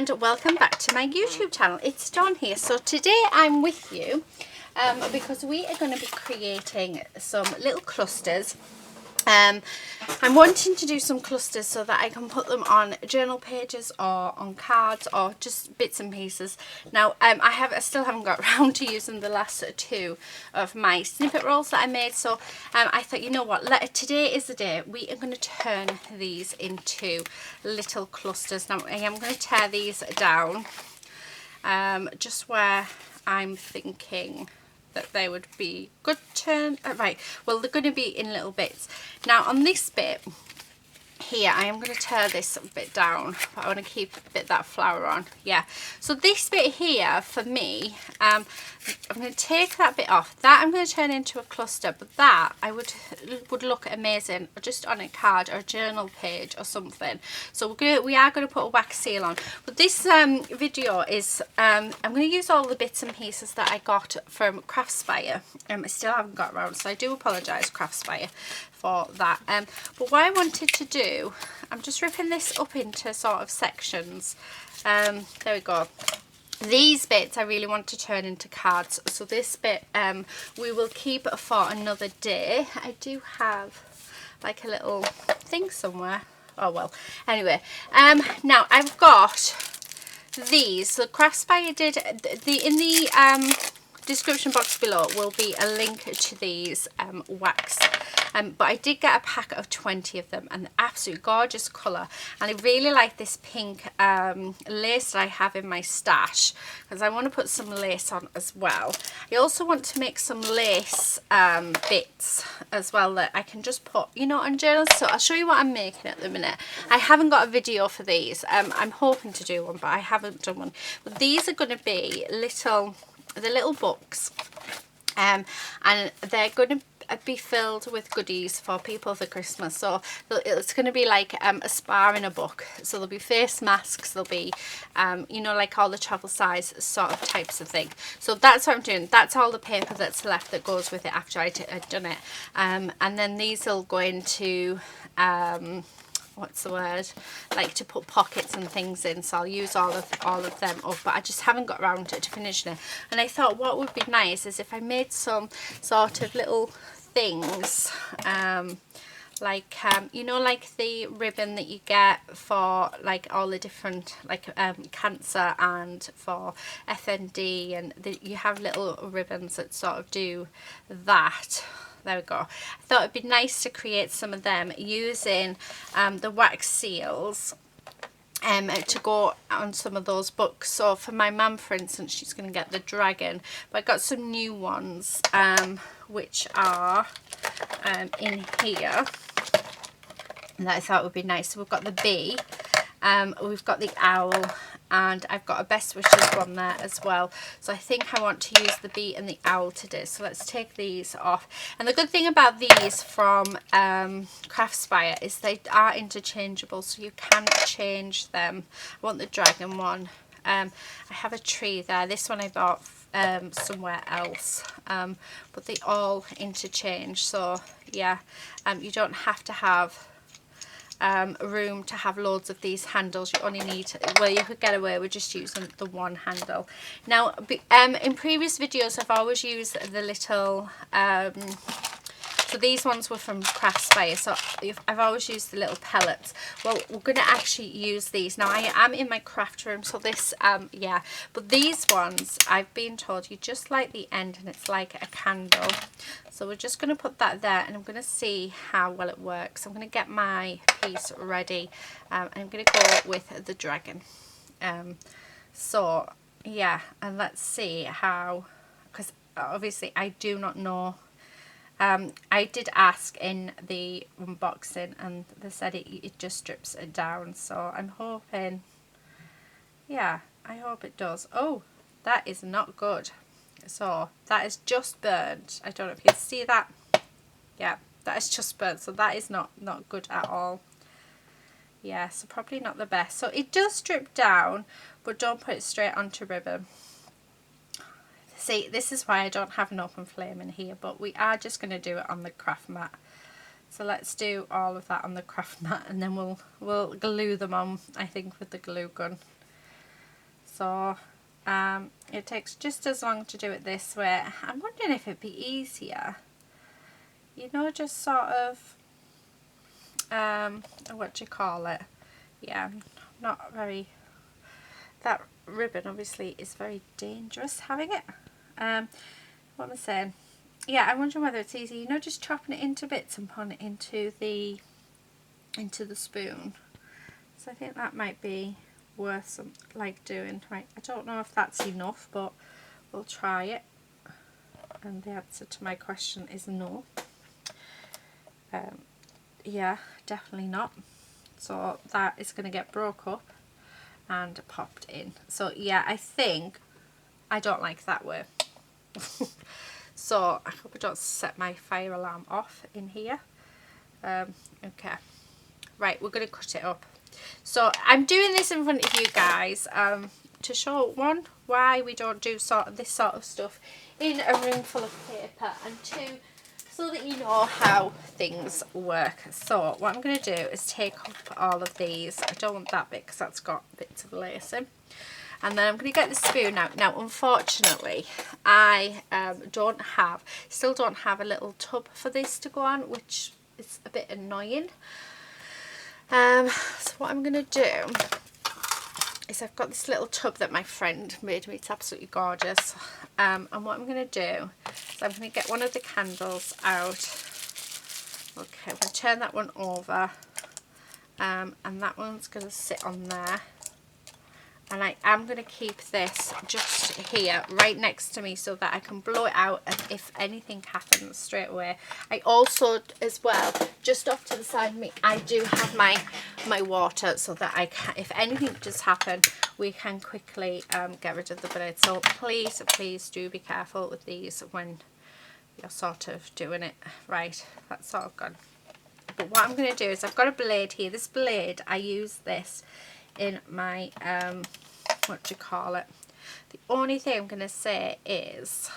and welcome back to my YouTube channel. It's Dawn here. So today I'm with you because we are going to be creating some little clusters. I'm wanting to do some clusters so that I can put them on journal pages or on cards or just bits and pieces. Now I still haven't got around to using the last two of my snippet rolls that I made, so I thought, you know what, today is the day we are going to turn these into little clusters. Now I am going to tear these down just where I'm thinking that they would be good turn. Right, well, they're going to be in little bits. Now on this bit here, I am going to tear this bit down, but I want to keep a bit of that flower on. Yeah, so this bit here for me, I'm going to take that bit off. That I'm going to turn into a cluster, but that I would look amazing just on a card or a journal page or something. So we are going to put a wax seal on. But this video is I'm going to use all the bits and pieces that I got from Craspire. I still haven't got around, so I do apologise, Craspire, for that. But what I wanted to do, I'm just ripping this up into sort of sections. There we go. These bits I really want to turn into cards, so this bit we will keep for another day. I do have like a little thing somewhere. Oh well, anyway, now I've got these. So Craspire did in the description box below will be a link to these wax. But I did get a pack of 20 of them, and absolute gorgeous colour. And I really like this pink lace that I have in my stash, because I want to put some lace on as well. I also want to make some lace bits as well that I can just put, you know, on journals. So I'll show you what I'm making at the minute. I haven't got a video for these. I'm hoping to do one, but I haven't done one. But these are going to be the little books, and they're going to be filled with goodies for people for Christmas. So it's going to be like a spa in a book. So there'll be face masks, there'll be you know, like all the travel size sort of types of thing. So that's what I'm doing. That's all the paper that's left that goes with it after I'd done it. And then these will go into what's the word, like to put pockets and things in, so I'll use all of them up, but I just haven't got around to finishing it. And I thought what would be nice is if I made some sort of little things, like you know, like the ribbon that you get for like all the different, like cancer and for FND, and you have little ribbons that sort of do that. There we go. I thought it'd be nice to create some of them using the wax seals to go on some of those books. So for my mum, for instance, she's going to get the dragon, but I got some new ones which are in here that I thought would be nice. So we've got the bee, we've got the owl, and I've got a best wishes one there as well. So I think I want to use the bee and the owl today. So let's take these off. And the good thing about these from Craspire is they are interchangeable, so you can change them. I want the dragon one. I have a tree there. This one I bought somewhere else, but they all interchange. So yeah, you don't have to have room to have loads of these handles. You only need, well, you could get away with just using the one handle. Now in previous videos I've always used the little so these ones were from Craspire, so I've always used the little pellets. Well, we're going to actually use these. Now I am in my craft room, so this yeah, but these ones I've been told you just light the end and it's like a candle. So we're just going to put that there, and I'm going to see how well it works. I'm going to get my piece ready, and I'm going to go with the dragon. So yeah, and let's see how, because obviously I do not know. I did ask in the unboxing and they said it just strips it down, so I'm hoping, yeah, I hope it does. Oh, that is not good. So that is just burnt. I don't know if you can see that. Yeah, that is just burnt, so that is not good at all. Yeah, so probably not the best. So it does strip down, but don't put it straight onto ribbon. See, this is why I don't have an open flame in here, but we are just going to do it on the craft mat. So let's do all of that on the craft mat, and then we'll glue them on, I think, with the glue gun. So it takes just as long to do it this way. I'm wondering if it'd be easier, you know, just sort of what do you call it? Yeah, not very, that ribbon obviously is very dangerous having it. What am I saying? Yeah, I'm wondering whether it's easy, you know, just chopping it into bits and putting it into the spoon. So I think that might be worth some doing. Right, I don't know if that's enough, but we'll try it. And the answer to my question is no. Yeah, definitely not. So that is going to get broke up and popped in. So yeah, I think I don't like that way. So I hope I don't set my fire alarm off in here. Okay, right, we're going to cut it up. So I'm doing this in front of you guys to show, one, why we don't do this sort of stuff in a room full of paper, and two, so that you know how things work. So what I'm going to do is take up all of these. I don't want that bit because that's got bits of lacing. And then I'm going to get the spoon out. Now, unfortunately, I still don't have a little tub for this to go on, which is a bit annoying. So what I'm going to do is I've got this little tub that my friend made me. It's absolutely gorgeous. And what I'm going to do is I'm going to get one of the candles out. Okay, I'm going to turn that one over. And that one's going to sit on there. And I am going to keep this just here, right next to me, so that I can blow it out if anything happens straight away. I also, as well, just off to the side of me, I do have my water, so that I can, if anything does happen, we can quickly get rid of the blade. So please, please do be careful with these when you're sort of doing it. Right, that's sort of gone. But what I'm going to do is I've got a blade here. This blade, I use this in my what do you call it, the only thing I'm going to say is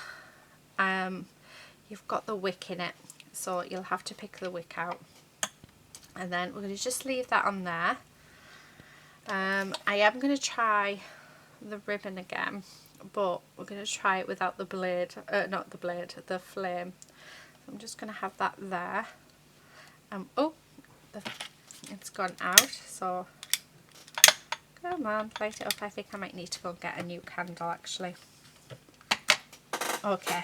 you've got the wick in it, so you'll have to pick the wick out, and then we're going to just leave that on there. I am going to try the ribbon again, but we're going to try it without the blade, not the blade, the flame. So I'm just going to have that there. Oh, it's gone out, so come on, light it up. I think I might need to go and get a new candle actually. Okay,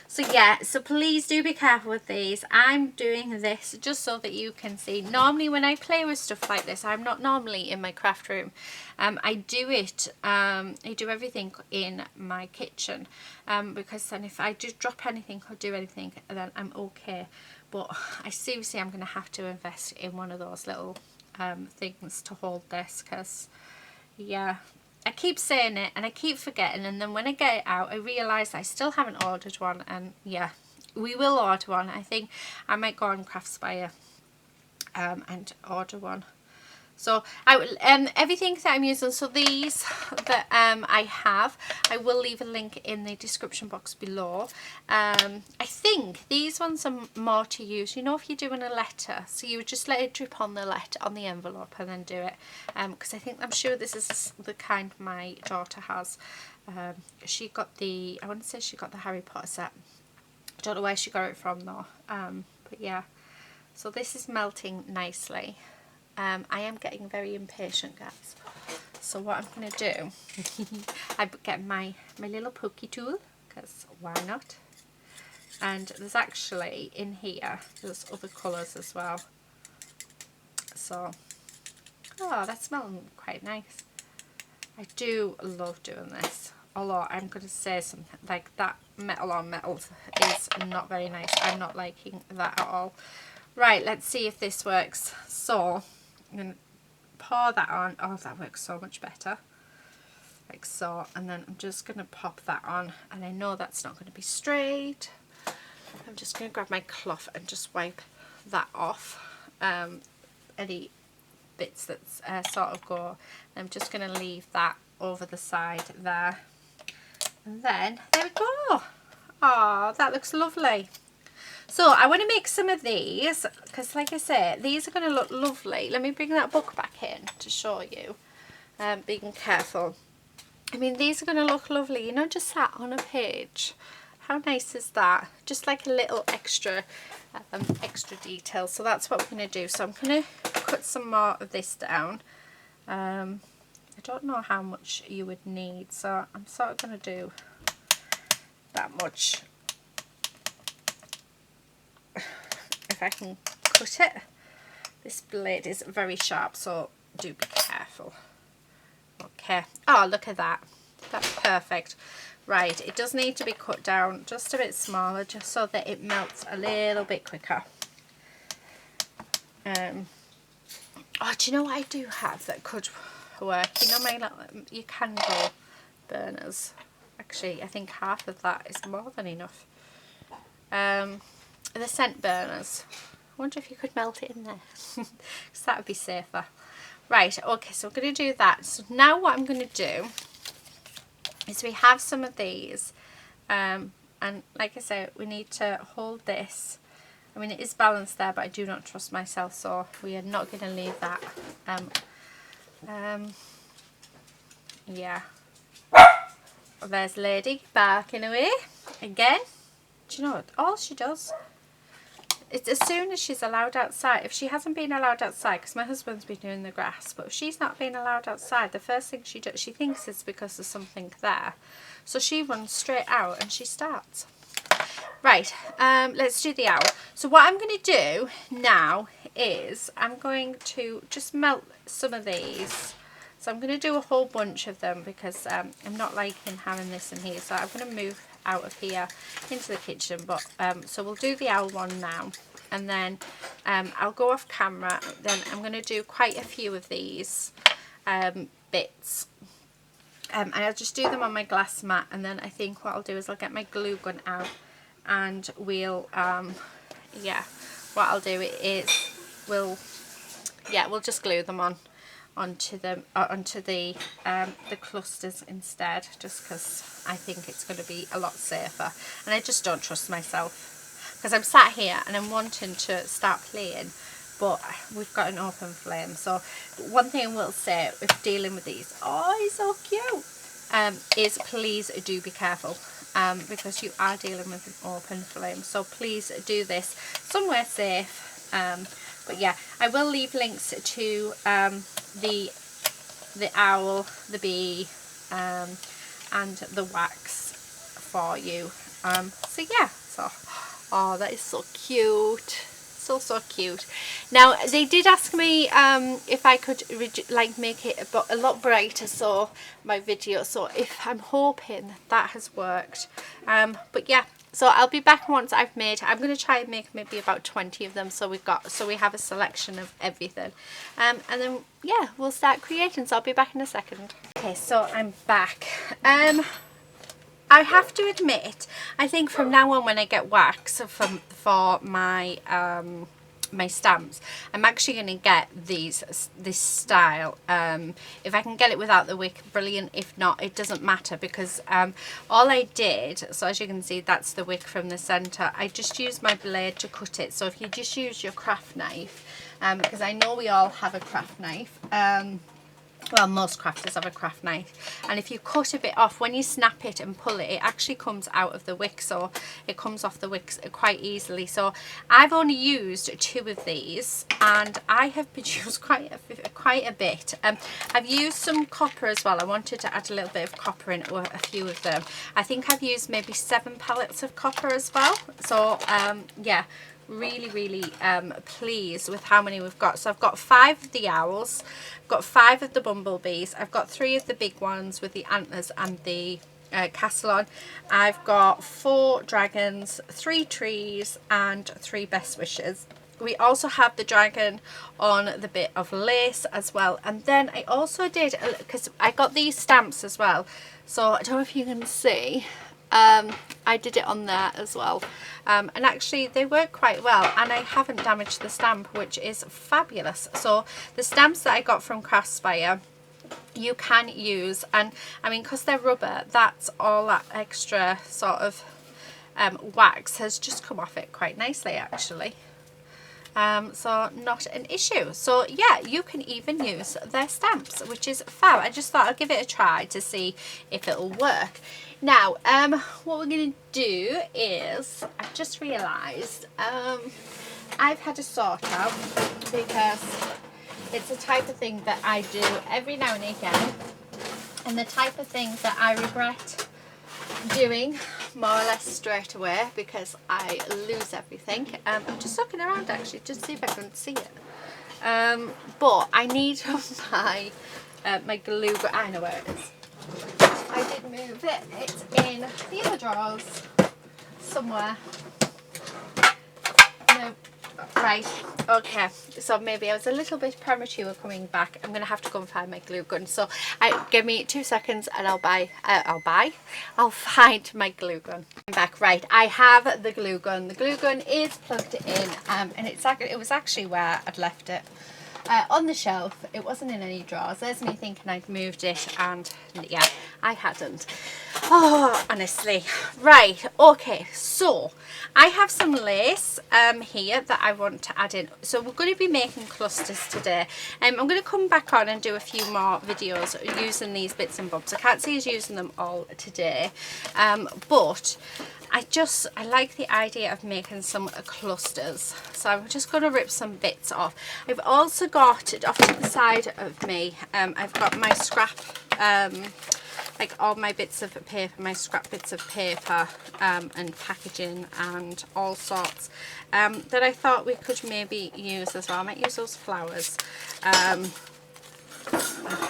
so yeah, so please do be careful with these. I'm doing this just so that you can see. Normally when I play with stuff like this, I'm not normally in my craft room. I do everything in my kitchen, because then if I just drop anything or do anything, then I'm okay. But I seriously am going to have to invest in one of those little things to hold this, because yeah, I keep saying it and I keep forgetting, and then when I get it out I realise I still haven't ordered one, and yeah, we will order one. I think I might go on Craspire and order one. So I will, everything that I'm using, so these that I have, I will leave a link in the description box below. I think these ones are more to use, you know, if you're doing a letter, so you would just let it drip on the letter, on the envelope, and then do it, because I'm sure this is the kind my daughter has. She got the, I want to say she got the Harry Potter set. I don't know where she got it from though, but yeah, so this is melting nicely. I am getting very impatient, guys. So what I'm going to do, I get my little pokey tool, because why not? And there's actually in here, there's other colours as well. So, oh, that's smelling quite nice. I do love doing this. Although I'm going to say something, like that metal on metal is not very nice. I'm not liking that at all. Right, let's see if this works. So I'm going to pour that on. Oh, that works so much better. Like so. And then I'm just going to pop that on. And I know that's not going to be straight. I'm just going to grab my cloth and just wipe that off. Any bits that sort of go. I'm just going to leave that over the side there. And then, there we go. Oh, that looks lovely. So I want to make some of these, because like I say, these are going to look lovely. Let me bring that book back in to show you. Being careful. I mean, these are going to look lovely, you know, just sat on a page. How nice is that? Just like a little extra detail. So that's what we're going to do. So I'm going to cut some more of this down. I don't know how much you would need, so I'm sort of going to do that much. If I can cut it. This blade is very sharp, so do be careful. Okay. Oh, look at that. That's perfect. Right, it does need to be cut down just a bit smaller, just so that it melts a little bit quicker. Oh, do you know what I do have that could work? You know, my little, you candle burners. Actually, I think half of that is more than enough. The scent burners. I wonder if you could melt it in there, because that would be safer. Right, okay, so I'm going to do that. So now what I'm going to do is we have some of these, and like I said, we need to hold this. I mean, it is balanced there, but I do not trust myself, so we are not going to leave that. Yeah. There's Lady barking away again. Do you know what? All she does, it's as soon as she's allowed outside. If she hasn't been allowed outside, because my husband's been doing the grass, but if she's not been allowed outside, the first thing she does, she thinks it's because there's something there. So she runs straight out and she starts. Right, let's do the owl. So what I'm going to do now is I'm going to just melt some of these. So I'm going to do a whole bunch of them because I'm not liking having this in here. So I'm going to move out of here into the kitchen. But so we'll do the owl one now, and then I'll go off camera. Then I'm going to do quite a few of these bits. And I'll just do them on my glass mat, and then I think what I'll do is I'll get my glue gun out, and we'll yeah, what I'll do is we'll just glue them onto the clusters instead, just because I think it's going to be a lot safer, and I just don't trust myself, because I'm sat here and I'm wanting to start playing, but we've got an open flame. So one thing I will say if dealing with these, oh, he's so cute, is please do be careful, because you are dealing with an open flame. So please do this somewhere safe. But yeah, I will leave links to the owl, the bee, and the wax for you. So yeah, so oh, that is so cute. So cute. Now they did ask me if I could like make it a lot brighter, so my video, so if I'm hoping that has worked. But yeah, so I'll be back once I'm going to try and make maybe about 20 of them, so we have a selection of everything, and then yeah, we'll start creating. So I'll be back in a second. Okay, so I'm back. I have to admit, I think from now on when I get wax for my my stamps, I'm actually going to get this style. If I can get it without the wick, brilliant. If not, it doesn't matter, because all I did, so as you can see, that's the wick from the center. I just used my blade to cut it. So if you just use your craft knife, because I know we all have a craft knife, well, most crafters have a craft knife, and if you cut a bit off, when you snap it and pull it, it actually comes out of the wick, so it comes off the wick quite easily. So I've only used 2 of these, and I have produced quite a bit. I've used some copper as well. I wanted to add a little bit of copper in a few of them. I think I've used maybe 7 pallets of copper as well. So yeah, really pleased with how many we've got. So I've got 5 of the owls, I've got 5 of the bumblebees, I've got 3 of the big ones with the antlers and the castle on, I've got 4 dragons, 3 trees, and 3 best wishes. We also have the dragon on the bit of lace as well. And then I also did, because I got these stamps as well, so I don't know if you can see, I did it on there as well, and actually they work quite well, and I haven't damaged the stamp, which is fabulous. So the stamps that I got from Craspire you can use, and I mean, because they're rubber, that's all that extra sort of wax has just come off it quite nicely actually. So not an issue. So yeah, you can even use their stamps, which is fab. I just thought I'd give it a try to see if it'll work. Now what we're going to do is, I've just realised I've had to sort out, because it's a type of thing that I do every now and again, and the type of thing that I regret doing more or less straight away because I lose everything. I'm just looking around actually to see if I can see it, but I need my my glue gun. I know where it is. I did move it. It's in the other drawers somewhere. No. Right, okay, so maybe I was a little bit premature coming back. I'm gonna have to go and find my glue gun, so give me 2 seconds and I'll find my glue gun. I'm back. Right, I have the glue gun. The glue gun is plugged in, and it was actually where I'd left it, on the shelf. It wasn't in any drawers. There's me thinking I'd moved it, and yeah, I hadn't. Oh, honestly. Right, okay, so I have some lace here that I want to add in. So we're going to be making clusters today. I'm going to come back on and do a few more videos using these bits and bobs. I can't see us using them all today, but I like the idea of making some clusters, so I'm just going to rip some bits off. I've also got, off to the side of me, I've got my scrap, like all my bits of paper, my scrap bits of paper and packaging and all sorts that I thought we could maybe use as well. I might use those flowers. I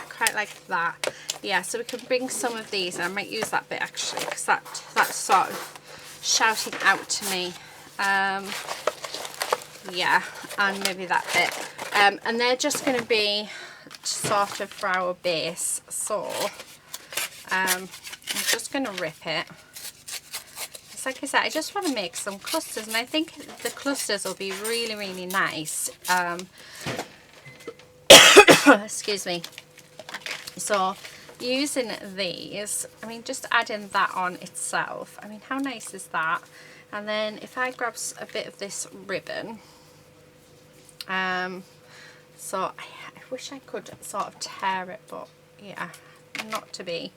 quite like that. Yeah, so we can bring some of these. I might use that bit actually, because that's sort of shouting out to me. Yeah, and maybe that bit. And they're just going to be sort of for our base. So I'm just going to rip it. It's like I said, I just want to make some clusters, and I think the clusters will be really, really nice. Excuse me. So using these, I mean, just adding that on itself, I mean, how nice is that? And then if I grab a bit of this ribbon, so I wish I could sort of tear it, but yeah, not to be.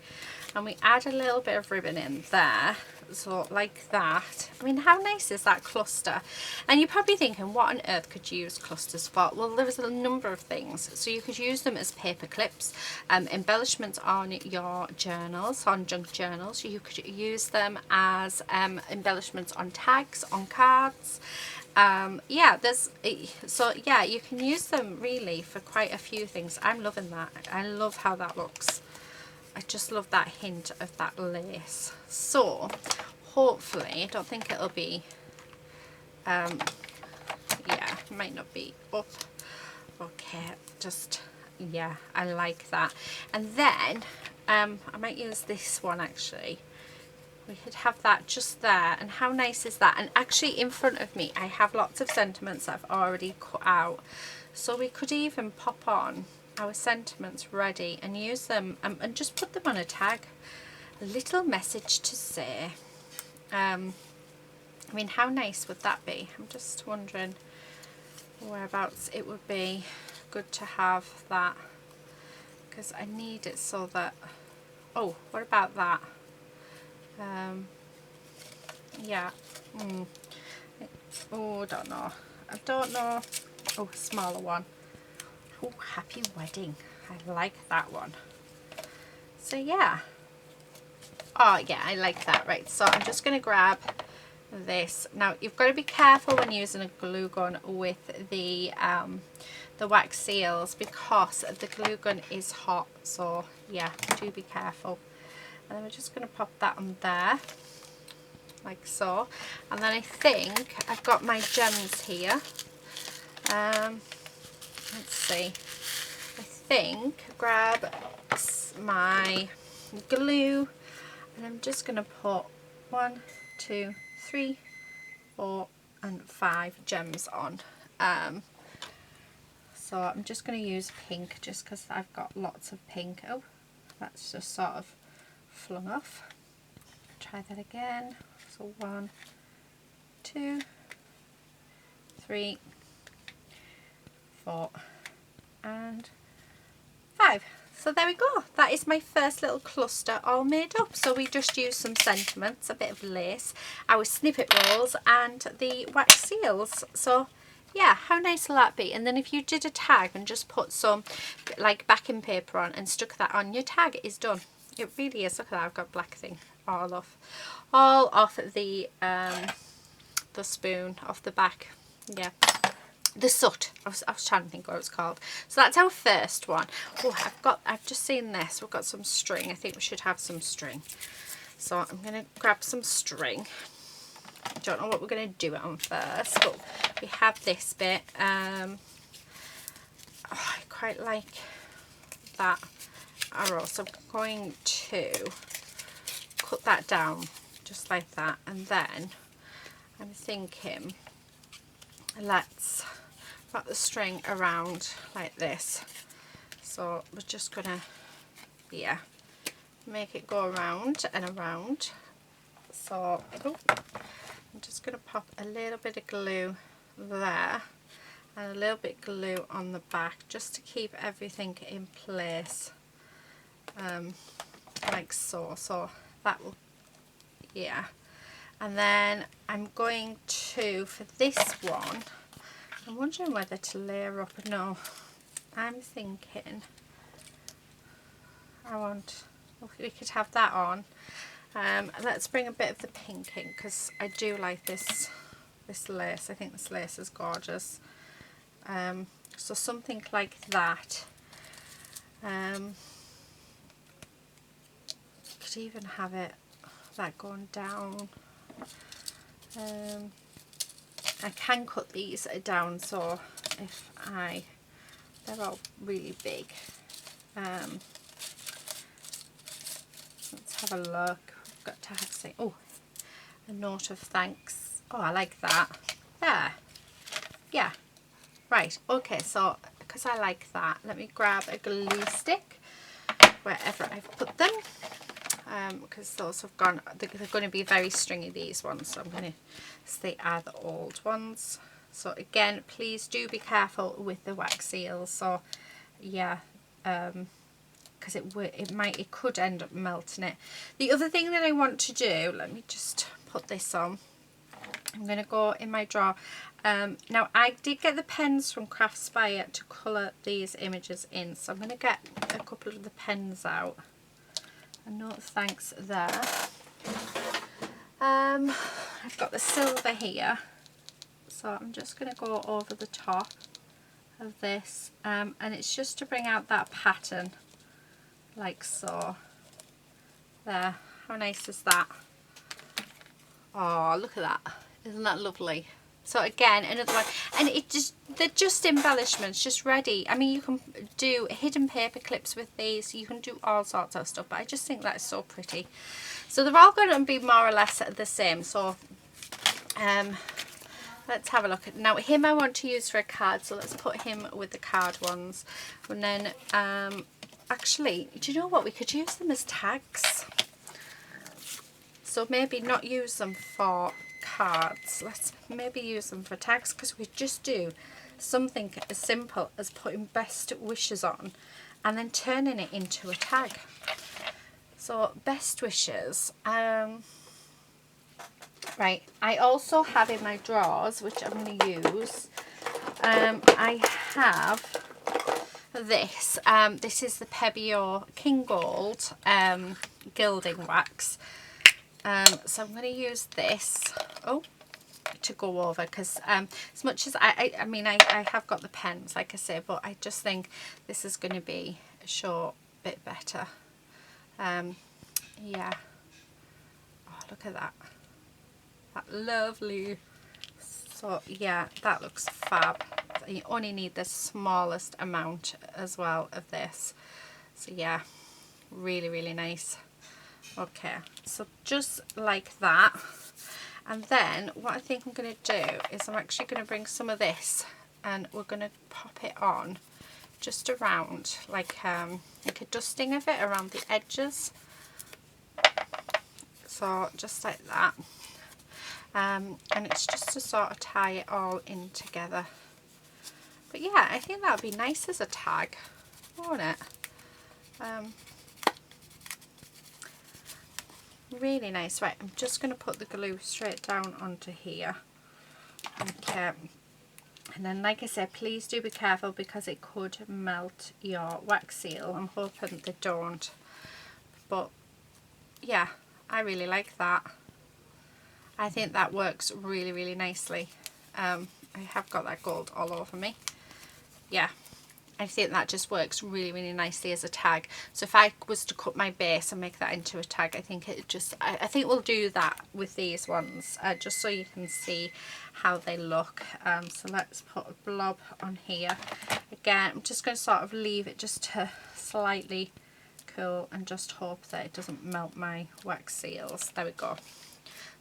And we add a little bit of ribbon in there, so like that. I mean, how nice is that cluster? And you're probably thinking, what on earth could you use clusters for? Well, there's a number of things. So you could use them as paper clips, embellishments on your journals, on junk journals. You could use them as embellishments on tags, on cards. Yeah, so yeah, you can use them really for quite a few things. I'm loving that. I love how that looks. I just love that hint of that lace. So hopefully, I don't think it'll be, yeah, it might not be up. Okay, just, yeah, I like that. And then I might use this one actually. We could have that just there, and how nice is that? And actually in front of me I have lots of sentiments that I've already cut out, so we could even pop on our sentiments ready and use them and just put them on a tag, a little message to say. I mean, how nice would that be? I'm just wondering whereabouts it would be good to have that, because I need it so that, oh, what about that? Yeah, oh, I don't know. Oh, smaller one. Oh, happy wedding. I like that one. So yeah. Oh yeah, I like that. Right, so I'm just going to grab this. Now you've got to be careful when using a glue gun with the wax seals, because the glue gun is hot. So yeah, do be careful. And then we're just going to pop that on there, like so. And then I think I've got my gems here. Let's see. I think grab my glue, and I'm just going to put 1, 2, 3, 4 and 5 gems on. So I'm just going to use pink just because I've got lots of pink. Oh, that's just sort of flung off. Try that again. So 1, 2, 3, 4 and 5. So there we go. That is my first little cluster all made up. So we just used some sentiments, a bit of lace, our snippet rolls and the wax seals. So yeah, how nice will that be? And then if you did a tag and just put some like backing paper on and stuck that on, your tag is done. It really is. Look at that, I've got black thing all off the spoon, off the back. Yeah. The soot. I was trying to think what it's called. So that's our first one. Oh, I've just seen this. We've got some string. I think we should have some string. So I'm going to grab some string. I don't know what we're going to do it on first, but we have this bit. I quite like that arrow. So I'm going to cut that down just like that. And then I'm thinking, let's wrap the string around like this. So we're just gonna, yeah, make it go around and around. So I'm just gonna pop a little bit of glue there and a little bit of glue on the back just to keep everything in place, like so. So that will, yeah. And then I'm going to, for this one, I'm wondering whether to layer up. No, I'm thinking we could have that on. Let's bring a bit of the pink in because I do like this lace. I think this lace is gorgeous. So something like that. Could even have it that going down. I can cut these down, so if they're all really big. Let's have a look. We've got to have a note of thanks. Oh, I like that. There. Yeah. Right. Okay. So because I like that, let me grab a glue stick wherever I've put them. Because those have gone, they're going to be very stringy, these ones, so I'm going to say are the old ones. So again, please do be careful with the wax seals. So yeah, because it could end up melting it. The other thing that I want to do, let me just put this on. I'm going to go in my drawer. Now I did get the pens from Craspire to colour these images in, so I'm going to get a couple of the pens out. A note of thanks there. I've got the silver here, so I'm just going to go over the top of this, and it's just to bring out that pattern like so. There, how nice is that? Oh, look at that. Isn't that lovely? So again, another one, and they're just embellishments, just ready. I mean, you can do hidden paper clips with these, you can do all sorts of stuff, but I just think that is so pretty. So they're all going to be more or less the same. So let's have a look. Now him I want to use for a card, so let's put him with the card ones. And then actually, do you know what, we could use them as tags. So maybe not use them for cards, let's maybe use them for tags, because we just do something as simple as putting best wishes on and then turning it into a tag. So best wishes. Right, I also have in my drawers, which I'm going to use, I have this. This is the Pebeo King Gold gilding wax. So I'm going to use this to go over, because as much as I mean I have got the pens, like I say, but I just think this is going to be a short bit better. Yeah. Oh, look at that. That lovely. So yeah, that looks fab. You only need the smallest amount as well of this. So yeah, really, really nice. Okay, so just like that. And then what I think I'm going to do is I'm actually going to bring some of this and we're going to pop it on just around, like a dusting of it around the edges. So just like that. And it's just to sort of tie it all in together. But yeah, I think that would be nice as a tag, wouldn't it? Really nice. Right, I'm just going to put the glue straight down onto here. Okay. And then, like I said, please do be careful because it could melt your wax seal. I'm hoping they don't. But yeah, I really like that. I think that works really, really nicely. I have got that gold all over me. Yeah, I think that just works really, really nicely as a tag. So if I was to cut my base and make that into a tag, I think it just, I think we'll do that with these ones, just so you can see how they look. So let's put a blob on here. Again, I'm just going to sort of leave it just to slightly cool and just hope that it doesn't melt my wax seals. There we go.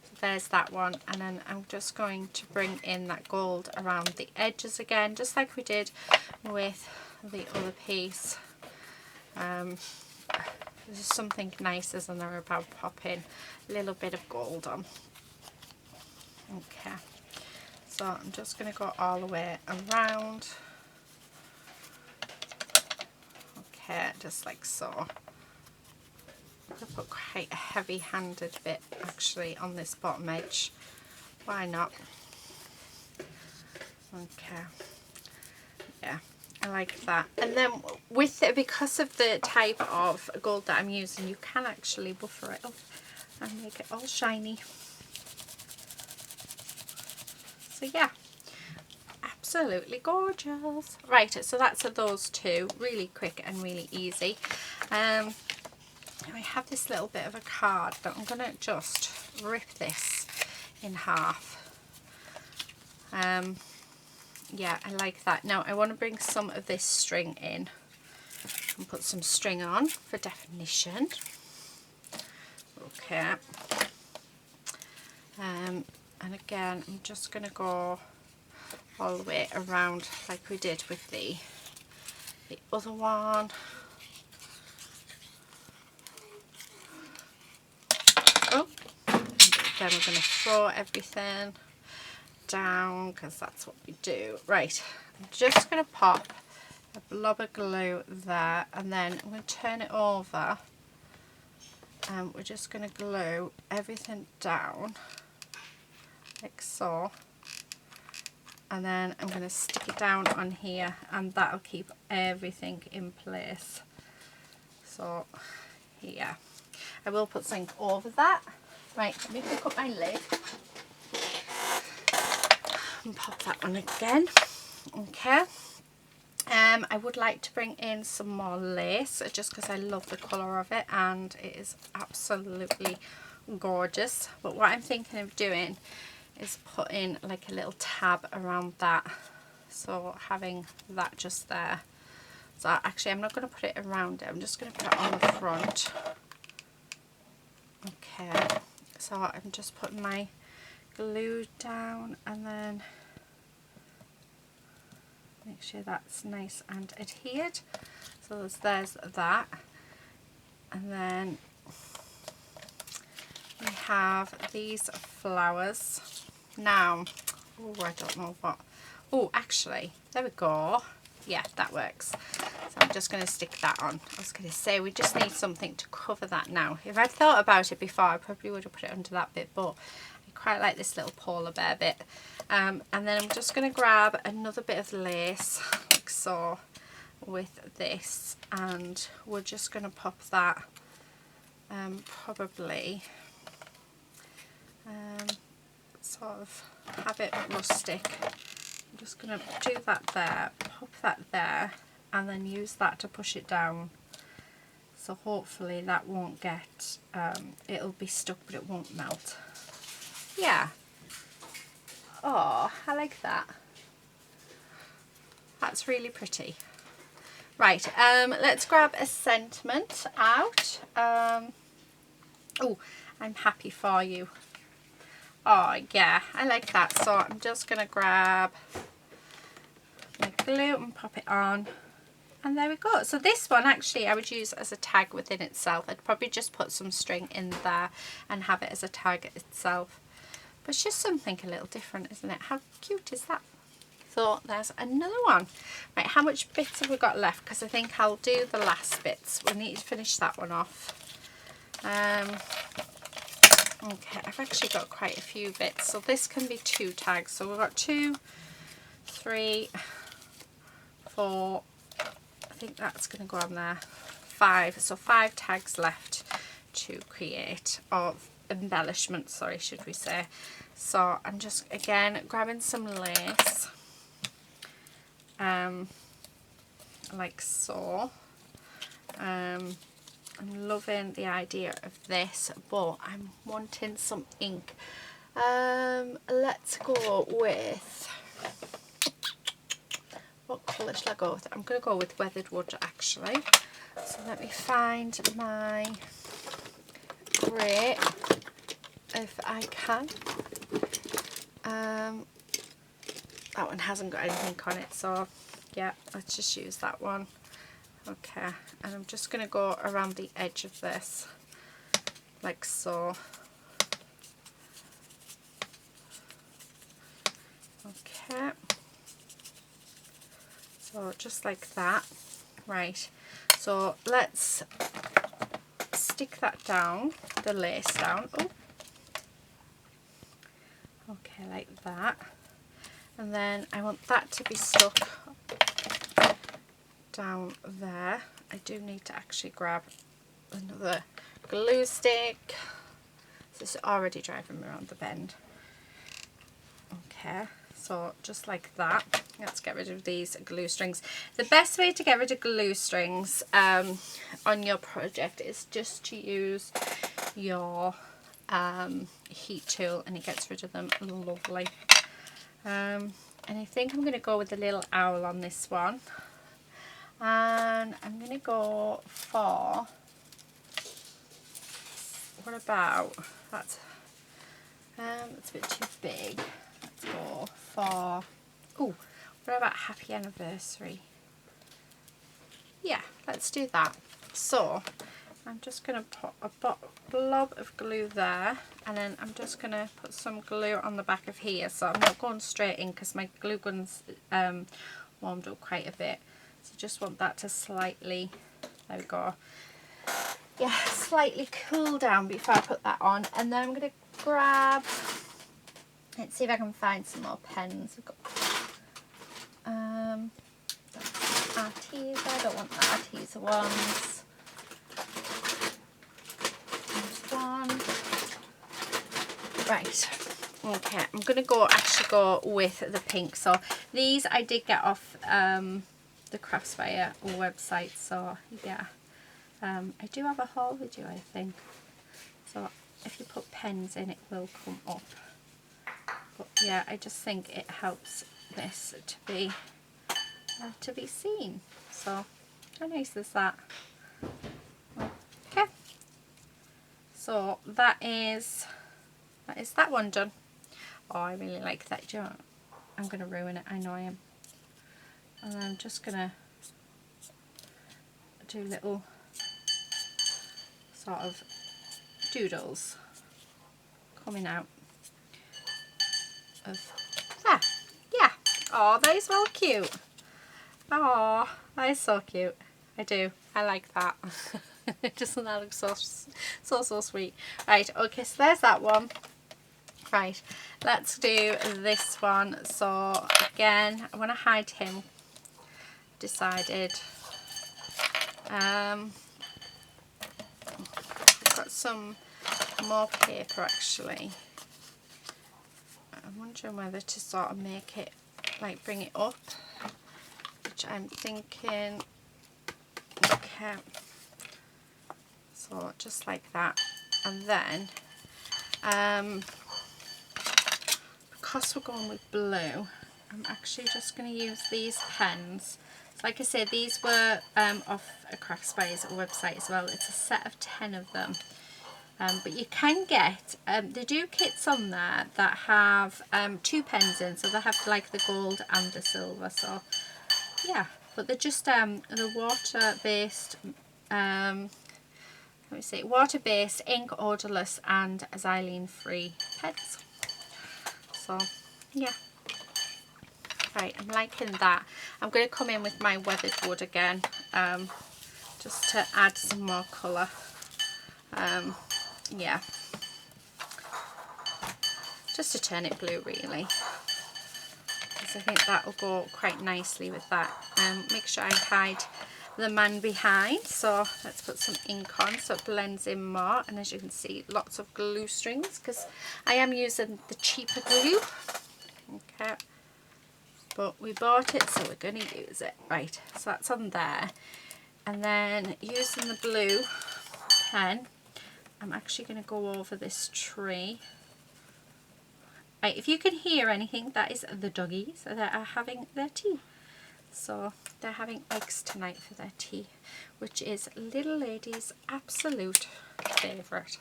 So there's that one, and then I'm just going to bring in that gold around the edges again, just like we did with the other piece. There's something nice as they're about to pop in a little bit of gold on. Okay, so I'm just going to go all the way around. Okay, just like so. I'm going to put quite a heavy-handed bit actually on this bottom edge. Why not? Okay. Yeah, I like that. And then with it, because of the type of gold that I'm using, you can actually buffer it up and make it all shiny. So yeah, absolutely gorgeous. Right, so that's those two, really quick and really easy. I have this little bit of a card that I'm going to just rip this in half. Yeah, I like that. Now I want to bring some of this string in and put some string on for definition. Okay. And again, I'm just going to go all the way around like we did with the other one. Oh, and then we're going to throw everything down because that's what we do. Right, I'm just going to pop a blob of glue there, and then I'm going to turn it over and we're just going to glue everything down like so, and then I'm going to stick it down on here, and that'll keep everything in place. So yeah, I will put something over that. Right, let me pick up my lid and pop that on again. Okay. I would like to bring in some more lace just because I love the colour of it and it is absolutely gorgeous. But what I'm thinking of doing is putting like a little tab around that, so having that just there. So actually I'm not going to put it around it, I'm just going to put it on the front. Okay, so I'm just putting my glue down and then make sure that's nice and adhered. So there's that, and then we have these flowers. Now, oh, I don't know what, oh actually there we go, yeah, that works. So I'm just going to stick that on. I was going to say we just need something to cover that now. If I'd thought about it before I probably would have put it under that bit, but I quite like this little polar bear bit. And then I'm just going to grab another bit of lace like so with this, and we're just going to pop that probably sort of have it rustic. I'm just going to do that there, pop that there, and then use that to push it down. So hopefully that won't get, it'll be stuck but it won't melt. Yeah. Oh, I like that. That's really pretty. Right, let's grab a sentiment out. Oh, I'm happy for you. Oh yeah, I like that. So I'm just going to grab my glue and pop it on. And there we go. So this one actually I would use as a tag within itself. I'd probably just put some string in there and have it as a tag itself. But it's just something a little different, isn't it? How cute is that? thought there's another one. Right, how much bits have we got left? Because I think I'll do the last bits. We need to finish that one off. Okay, I've actually got quite a few bits. So this can be 2 tags. So we've got 2, 3, 4. I think that's going to go on there. 5. So 5 tags left to create, or embellishments, sorry, should we say. So I'm just, again, grabbing some lace. Like so. I'm loving the idea of this, but I'm wanting some ink. Let's go with, what colour shall I go with? I'm going to go with weathered wood actually. So let me find my grey if I can. That one hasn't got anything on it, so yeah, let's just use that one. Okay, and I'm just going to go around the edge of this like so. Okay, so just like that. Right, so let's stick that down, the lace down. Oh, okay, like that. And then I want that to be stuck down there. I do need to actually grab another glue stick. This is already driving me around the bend. Okay, so just like that. Let's get rid of these glue strings. The best way to get rid of glue strings on your project is just to use your heat tool, and it gets rid of them lovely. And I think I'm going to go with the little owl on this one, and I'm going to go for, what about, that's a bit too big. Let's go for, oh, what about happy anniversary? Yeah, let's do that. So I'm just going to put a blob of glue there, and then I'm just going to put some glue on the back of here. So I'm not going straight in because my glue gun's warmed up quite a bit. So just want that to slightly, there we go, yeah, slightly cool down before I put that on. And then I'm going to grab, let's see if I can find some more pens. I've got Arteza, I don't want the Arteza ones. One. Right, okay, I'm going to actually go with the pink. So these I did get off the Craspire website, so yeah, I do have a haul video, I think, so if you put pens in it will come up. But yeah, I just think it helps this to be seen. So how nice is that? Okay, so that is that one done. Oh, I really like that. Do you know what? I'm going to ruin it, I know I am. And I'm just going to do little sort of doodles coming out of that. Yeah. Oh, that is well cute. Oh, that is so cute. I do. I like that. Doesn't that look so sweet? Right, okay, so there's that one. Right, let's do this one. So again, I want to hide him. Decided. I've got some more paper actually. I'm wondering whether to sort of make it, like bring it up, which I'm thinking, okay, so just like that. And then because we're going with blue, I'm actually just going to use these pens. So like I said, these were off a Craspire's website as well. It's a set of 10 of them. But you can get, they do kits on there that have 2 pens in, so they have like the gold and the silver. So yeah, but they're just the water-based, let me see, water-based, ink, odorless and xylene-free pens. So yeah, Right, I'm liking that. I'm going to come in with my weathered wood again, just to add some more colour. Yeah, just to turn it blue really, because I think that will go quite nicely with that. Make sure I hide the man behind, so let's put some ink on so it blends in more. And as you can see, lots of glue strings because I am using the cheaper glue. Okay, but we bought it, so we're going to use it. Right, so that's on there. And then using the blue pen, I'm actually going to go over this tree. Right, if you can hear anything, that is the doggies that are having their tea. So they're having eggs tonight for their tea, which is little lady's absolute favourite.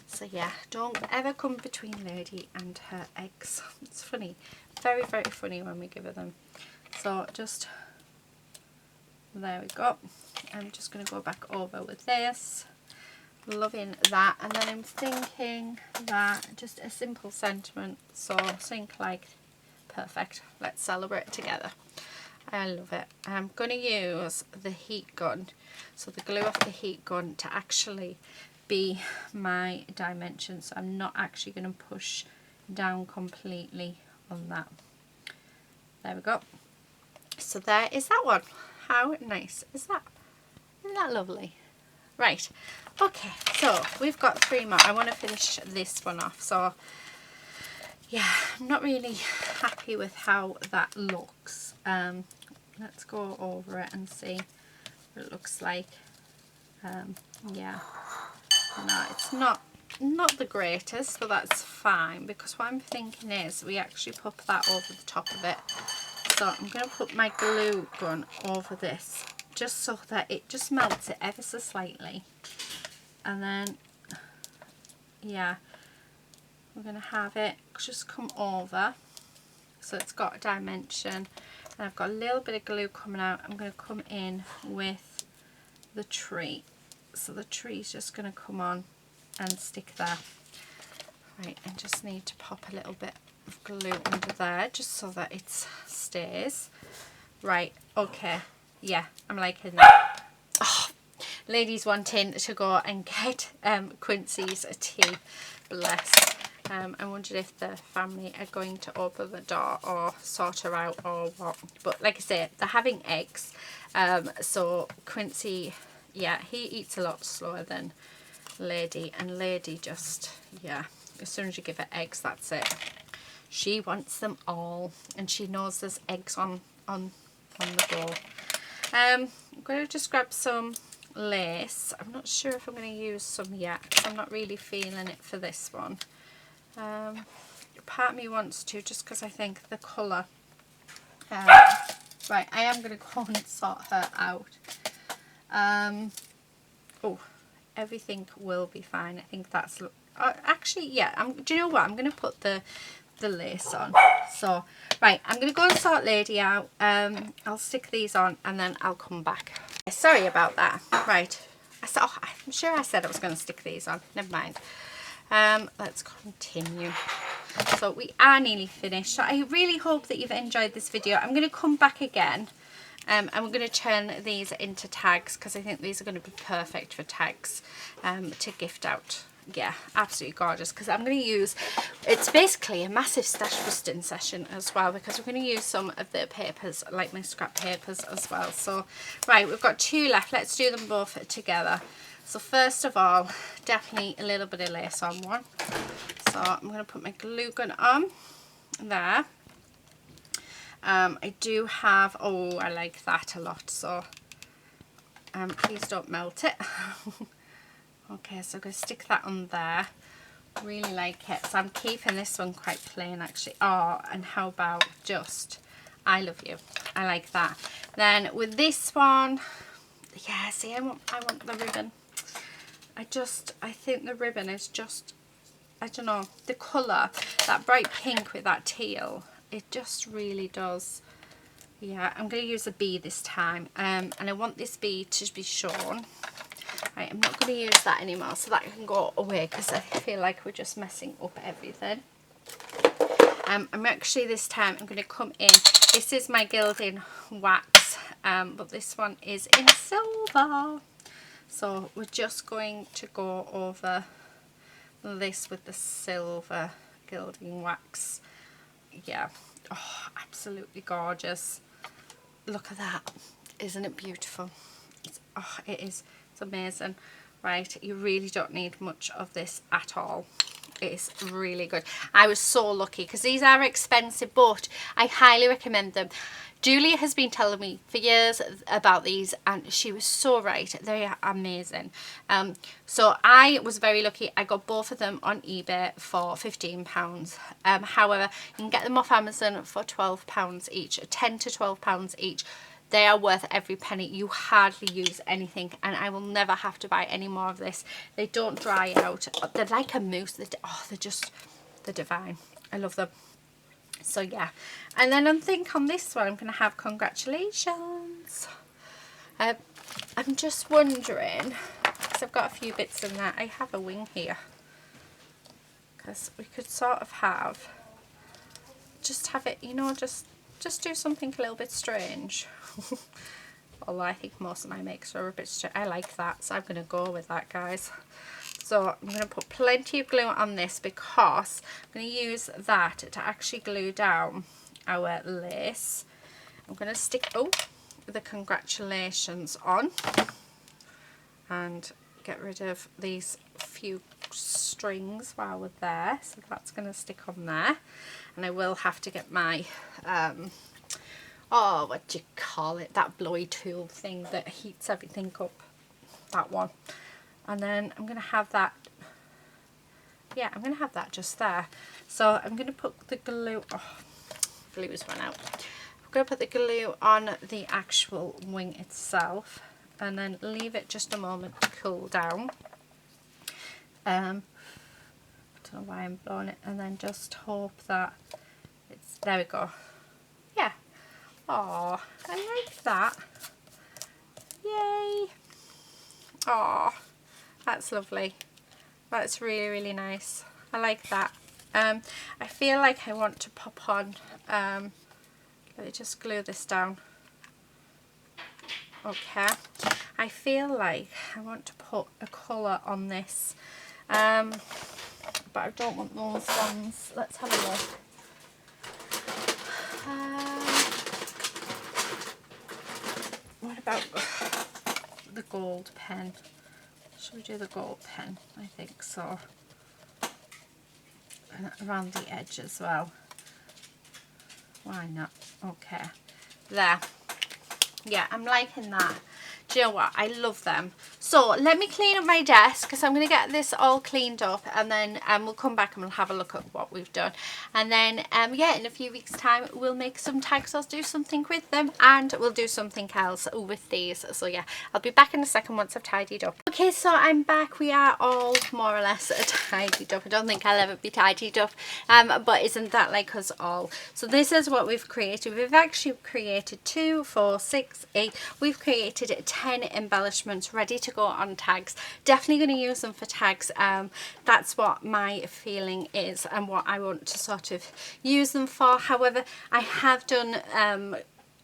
So yeah, don't ever come between lady and her eggs. It's funny, very, very funny when we give her them. So just, there we go. I'm just going to go back over with this. Loving that. And then I'm thinking that just a simple sentiment, so think like, perfect, let's celebrate together. I love it. I'm going to use the heat gun, so the glue off the heat gun, to actually be my dimension, so I'm not actually going to push down completely on that. There we go. So there is that one. How nice is that? Isn't that lovely? Right, okay, so we've got 3 more. I want to finish this one off. So yeah, I'm not really happy with how that looks. Let's go over it and see what it looks like. Yeah, no, it's not the greatest, but that's fine, because what I'm thinking is we actually pop that over the top of it. So I'm going to put my glue gun over this, just so that it just melts it ever so slightly. And then, yeah, we're going to have it just come over, so it's got a dimension. And I've got a little bit of glue coming out. I'm going to come in with the tree. So the tree's just going to come on and stick there. Right, I just need to pop a little bit of glue under there, just so that it stays. Right, okay. Yeah, I'm liking that. Oh, ladies wanting to go and get Quincy's tea. Bless. I wondered if the family are going to open the door or sort her out or what. But like I say, they're having eggs. So Quincy, yeah, he eats a lot slower than Lady. And Lady just, yeah, as soon as you give her eggs, that's it. She wants them all. And she knows there's eggs on the go. I'm going to just grab some lace. I'm not sure if I'm going to use some yet, because I'm not really feeling it for this one. Part of me wants to, just because I think the colour. Right, I am going to go and sort her out. Oh, everything will be fine. I think that's... actually, yeah, do you know what? I'm going to put the lace on. So, right, I'm going to go and sort Lady out. I'll stick these on and then I'll come back. Sorry about that. Right, I'm sure I said I was going to stick these on. Never mind. Let's continue. So we are nearly finished. So I really hope that you've enjoyed this video. I'm going to come back again and we're going to turn these into tags, because I think these are going to be perfect for tags to gift out. Yeah, absolutely gorgeous, because I'm going to use, it's basically a massive stash busting session as well, because we're going to use some of the papers, like my scrap papers as well. So right, we've got 2 left. Let's do them both together. So first of all, definitely a little bit of lace on one. So I'm going to put my glue gun on there. I do have, oh, I like that a lot, so please don't melt it. Okay, so I'm going to stick that on there. Really like it. So I'm keeping this one quite plain actually. Oh, and how about just, I love you. I like that. Then with this one, yeah, see, I want the ribbon. I think the ribbon is just, I don't know, the colour, that bright pink with that teal, it just really does. Yeah, I'm going to use a bee this time, and I want this bee to be shown. Right, I'm not going to use that anymore, so that can go away, because I feel like we're just messing up everything. I'm actually this time I'm going to come in. This is my gilding wax, but this one is in silver. So we're just going to go over this with the silver gilding wax. Yeah, oh, absolutely gorgeous. Look at that. Isn't it beautiful? It is. It's amazing. Right, you really don't need much of this at all. It's really good. I was so lucky because these are expensive, but I highly recommend them. Julia has been telling me for years about these, and she was so right. They are amazing. So I was very lucky. I got both of them on eBay for £15. However, you can get them off Amazon for £12 each, £10 to £12 each. They are worth every penny. You hardly use anything, and I will never have to buy any more of this. They don't dry out. They're like a mousse. They're divine. I love them. So yeah, and then I think on this one I'm going to have congratulations. I'm just wondering, because I've got a few bits in there. I have a wing here, because we could sort of have, just have it, you know, just do something a little bit strange. Although I think most of my makes are a bit strange. I like that, so I'm going to go with that, guys. So I'm going to put plenty of glue on this because I'm going to use that to actually glue down our lace. I'm going to stick the congratulations on and get rid of these few strings while we're there. So that's going to stick on there. And I will have to get my, what do you call it? That blowy tool thing that heats everything up. That one. And then I'm going to have that, yeah, I'm going to have that just there. So I'm going to put the glue, glue's run out. I'm going to put the glue on the actual wing itself and then leave it just a moment to cool down. I don't know why I'm blowing it, and then just hope that it's, there we go. Yeah. Oh, I like that. Yay. Oh. That's lovely. That's really, really nice. I like that. I feel like I want to pop on, let me just glue this down. Okay. I feel like I want to put a colour on this, but I don't want those ones. Let's have a look. What about the gold pen? Should we do the gold pen? I think so. And around the edge as well. Why not? Okay. There. Yeah, I'm liking that. Do you know what? I love them. So let me clean up my desk because I'm going to get this all cleaned up, and then we'll come back and we'll have a look at what we've done. And then, yeah, in a few weeks' time, we'll make some tags. I'll do something with them, and we'll do something else with these. So yeah, I'll be back in a second once I've tidied up. Okay, so I'm back. We are all more or less tidied up. I don't think I'll ever be tidied up, but isn't that like us all? So this is what we've created. We've actually created 2, 4, 6, 8. We've created 10 embellishments ready to go on tags. Definitely going to use them for tags. That's what my feeling is and what I want to sort of use them for. However, I have done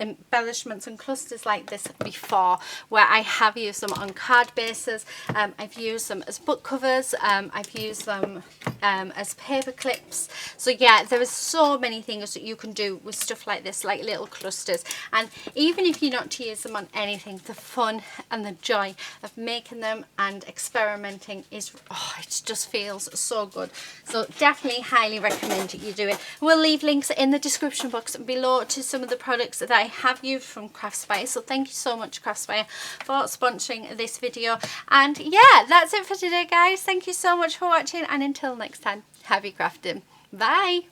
embellishments and clusters like this before, where I have used them on card bases. I've used them as book covers. I've used them as paper clips. So yeah, there are so many things that you can do with stuff like this, like little clusters. And even if you're not to use them on anything, the fun and the joy of making them and experimenting is, it just feels so good. So definitely highly recommend you do it. We'll leave links in the description box below to some of the products that I have used from Craspire. So thank you so much, Craspire, for sponsoring this video. And yeah, that's it for today, guys. Thank you so much for watching, and until next time, happy crafting. Bye.